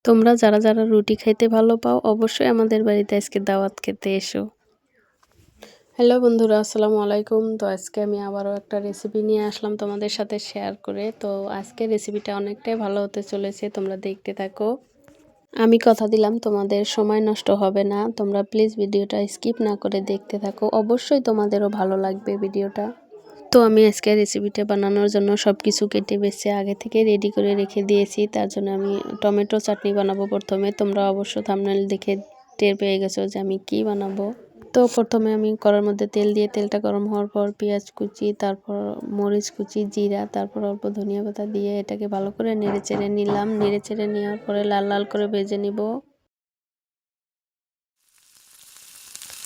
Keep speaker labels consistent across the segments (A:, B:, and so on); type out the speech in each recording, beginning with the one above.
A: তোমরা যারা যারা রুটি খাইতে ভালো পাও অবশ্যই আমাদের বাড়িতে আজকে দাওয়াত খেতে এসো। হ্যালো বন্ধুরা, আসসালামু আলাইকুম। তো আজকে আমি আবারও একটা রেসিপি নিয়ে আসলাম তোমাদের সাথে শেয়ার করে। তো আজকে রেসিপিটা অনেকটাই ভালো হতে চলেছে, তোমরা দেখতে থাকো। আমি কথা দিলাম তোমাদের সময় নষ্ট হবে না, তোমরা প্লিজ ভিডিওটা স্কিপ না করে দেখতে থাকো, অবশ্যই তোমাদেরও ভালো লাগবে ভিডিওটা। তো আমি আজকে রেসিপিটা বানানোর জন্য সব কিছু কেটে বেছে আগে থেকে রেডি করে রেখে দিয়েছি। তার জন্য আমি টমেটো চাটনি বানাবো প্রথমে। তোমরা অবশ্য থাম্বনেল দেখে টের পেয়ে গেছো যে আমি কি বানাবো। তো প্রথমে আমি কড়ার মধ্যে তেল দিয়ে তেলটা গরম হওয়ার পর পেঁয়াজ কুচি, তারপর মরিচ কুচি, জিরা, তারপর অল্প ধনিয়া পাতা দিয়ে এটাকে ভালো করে নেড়ে চেড়ে নিলাম। নেড়ে চেড়ে নেওয়ার পরে লাল লাল করে ভেজে নিব।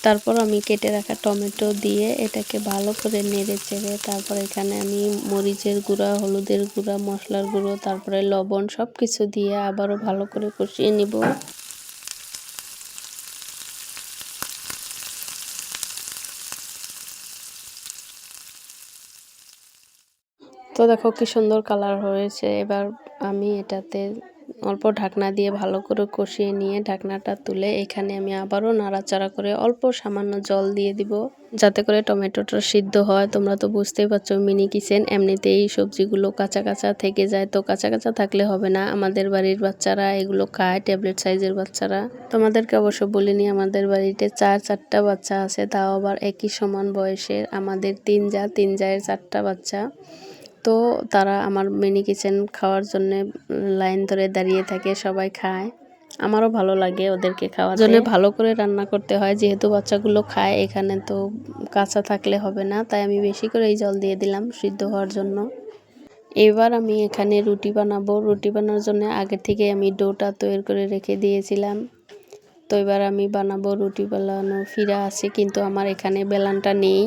A: তারপর আমি কেটে রাখা টমেটো দিয়ে এটাকে ভালো করে নেড়ে চেড়ে তারপর এখানে আমি মরিচের গুঁড়া, হলুদের গুঁড়া, মশলার গুঁড়ো, তারপরে লবণ সব কিছু দিয়ে আবারও ভালো করে কষিয়ে নিব। তো দেখো কি সুন্দর কালার হয়েছে। এবার আমি এটাতে অল্প ঢাকনা দিয়ে ভালো করে কষিয়ে নিয়ে ঢাকনাটা তুলে এখানে আমি আবারও নাড়াচাড়া করে অল্প সামান্য জল দিয়ে দিব, যাতে করে টমেটোটা সিদ্ধ হয়। তোমরা তো বুঝতেই পারছো মিনি কিচেন, এমনিতেই সবজিগুলো কাঁচা কাঁচা থেকে যায়, তো কাঁচা কাঁচা থাকলে হবে না। আমাদের বাড়ির বাচ্চারা এগুলো খায়, ট্যাবলেট সাইজের বাচ্চারা। তোমাদেরকে অবশ্য বলিনি, আমাদের বাড়িতে চারটা বাচ্চা আছে, তাও আবার একই সমান বয়সের। আমাদের তিন জায়ের চারটা বাচ্চা। তো তারা আমার মিনি কিচেন খাওয়ার জন্য লাইন ধরে দাঁড়িয়ে থাকে, সবাই খায়। আমারও ভালো লাগে ওদেরকে খাওয়ার জন্য। ভালো করে রান্না করতে হয়, যেহেতু বাচ্চাগুলো খায়। এখানে তো কাঁচা থাকলে হবে না, তাই আমি বেশি করে এই জল দিয়ে দিলাম সিদ্ধ হওয়ার জন্য। এবার আমি এখানে রুটি বানাবো। রুটি বানানোর জন্য আগে থেকে আমি ডোটা তৈরি করে রেখে দিয়েছিলাম। তো এবার আমি বানাবো। রুটি বেলানো ফিরা আছে, কিন্তু আমার এখানে বেলানটা নেই।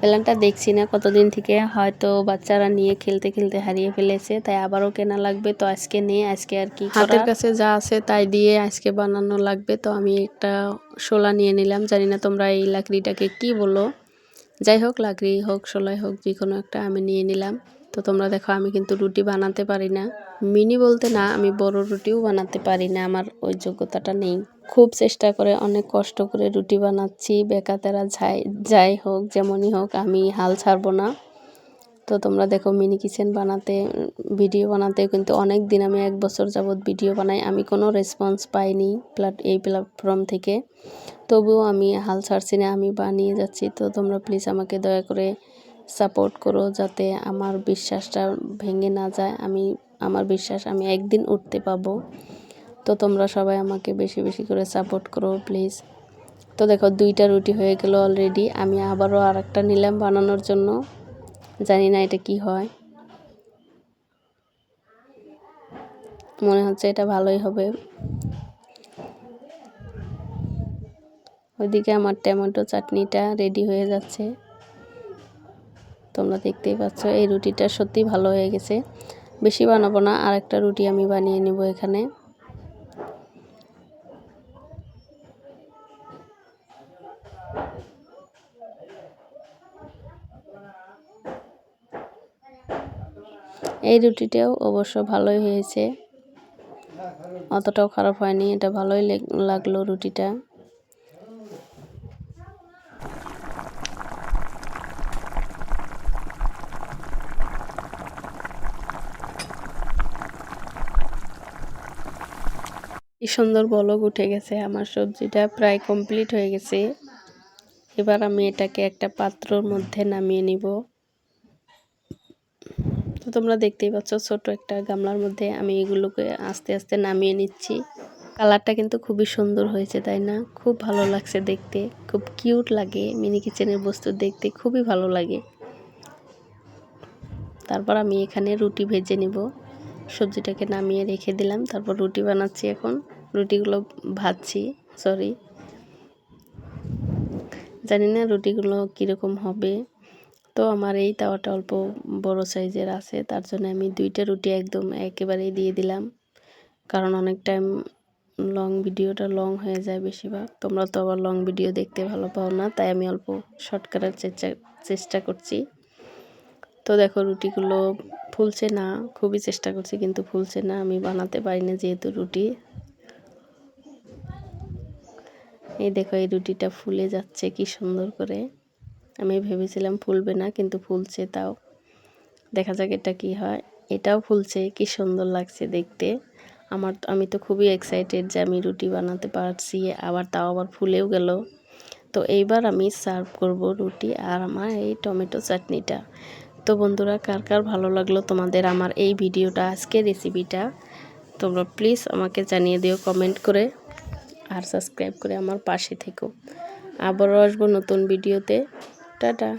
A: বেলানটা দেখছি না কতদিন থেকে, হয়তো বাচ্চারা নিয়ে খেলতে খেলতে হারিয়ে ফেলেছে, তাই আবারও কেনা লাগবে। তো আজকে নেই, আজকে আর কি হাতের কাছে যা আছে তাই দিয়ে আজকে বানানো লাগবে। তো আমি একটা শোলা নিয়ে নিলাম, জানি না তোমরা এই লাকড়িটাকে কি বলো। যাই হোক, লাকড়ি হোক শোলাই হোক, যে কোনো একটা আমি নিয়ে নিলাম। তো তোমরা দেখো আমি কিন্তু রুটি বানাতে পারি না, মিনি বলতে না, আমি বড় রুটিও বানাতে পারি না, আমার ওই যোগ্যতাটা নেই। খুব চেষ্টা করে অনেক কষ্ট করে রুটি বানাচ্ছি, বেকাতেরা যাই হোক, যেমনই হোক, আমি হাল ছাড়বো না। তো তোমরা দেখো মিনি কিচেন বানাতে, ভিডিও বানাতে কিন্তু অনেক দিন, আমি 1 বছর যাবৎ ভিডিও বানাই, আমি কোনো রেসপন্স পাইনি এই প্ল্যাটফর্ম থেকে। তবুও আমি হাল ছাড়ছি না, আমি বানিয়ে যাচ্ছি। তো তোমরা প্লিজ আমাকে দয়া করে সাপোর্ট করো, যাতে আমার বিশ্বাসটা ভেঙে না যায়। আমার বিশ্বাস আমি একদিন উঠতে পাবো। তো তোমরা সবাই আমাকে বেশি বেশি করে সাপোর্ট করো প্লিজ। তো দেখো 2টা রুটি হয়ে গেল অলরেডি। আমি আবারও আরেকটা নিলাম বানানোর জন্য, জানি না এটা কি হয়, মনে হচ্ছে এটা ভালোই হবে। ওইদিকে আমার টমেটো চাটনিটা রেডি হয়ে যাচ্ছে, তোমরা দেখতেই পাচ্ছ। এই রুটিটা সত্যি ভালো হয়ে গেছে। বেশি বানাবো না, আরেকটা রুটি আমি বানিয়ে নেব এখানে। এই রুটিটাও অবশ্য ভালোই হয়েছে, অতটাও খারাপ হয়নি, এটা ভালোই লাগলো রুটিটা। কি সুন্দর বলক উঠে গেছে, আমার সবজিটা প্রায় কমপ্লিট হয়ে গেছে। এবার আমি এটাকে একটা পাত্রর মধ্যে নামিয়ে নিব। তো তোমরা দেখতেই পাচ্ছ ছোট একটা গামলার মধ্যে আমি এগুলোকে আস্তে আস্তে নামিয়ে নিচ্ছি। কালারটা কিন্তু খুবই সুন্দর হয়েছে, তাই না? খুব ভালো লাগছে দেখতে, খুব কিউট লাগে। মিনি কিচেনের বস্তু দেখতে খুবই ভালো লাগে। তারপর আমি এখানে রুটি ভেজে নিব। সবজিটাকে নামিয়ে রেখে দিলাম, তারপর রুটি বানাচ্ছি। এখন রুটিগুলো ভাজছি, জানি না রুটিগুলো কীরকম হবে। তো আমার এই তাওয়াটা অল্প বড় সাইজের আছে, তার জন্য আমি 2টা রুটি একদম একেবারেই দিয়ে দিলাম, কারণ অনেক টাইম ভিডিওটা লং হয়ে যায় বেশিরভাগ। তোমরা তো আবার লং ভিডিও দেখতে ভালো পাও না, তাই আমি অল্প শর্ট করার চেষ্টা করছি। তো দেখো রুটিগুলো ফুলছে না, খুবই চেষ্টা করছি কিন্তু ফুলছে না, আমি বানাতে পারি না যেহেতু রুটি। এই দেখো এই রুটিটা ফুলে যাচ্ছে কি সুন্দর করে। আমি ভেবেছিলাম ফুলবে না, কিন্তু ফুলছে। তাও দেখা যাক এটা কি হয়। এটাও ফুলছে, কি সুন্দর লাগছে দেখতে। আমি তো খুবই এক্সাইটেড যে আমি রুটি বানাতে পারছি, তাও আবার ফুলেও গেল। তো এইবার আমি সার্ভ করব রুটি আর আমার এই টমেটো চাটনিটা। তো বন্ধুরা, কার কার ভালো লাগলো তোমাদের আমার এই ভিডিওটা, আজকের রেসিপিটা, তোমরা প্লিজ আমাকে জানিয়ে দিও কমেন্ট করে, আর সাবস্ক্রাইব করে আমার পাশে থেকো। আবারও আসবো নতুন ভিডিওতে। টাটা।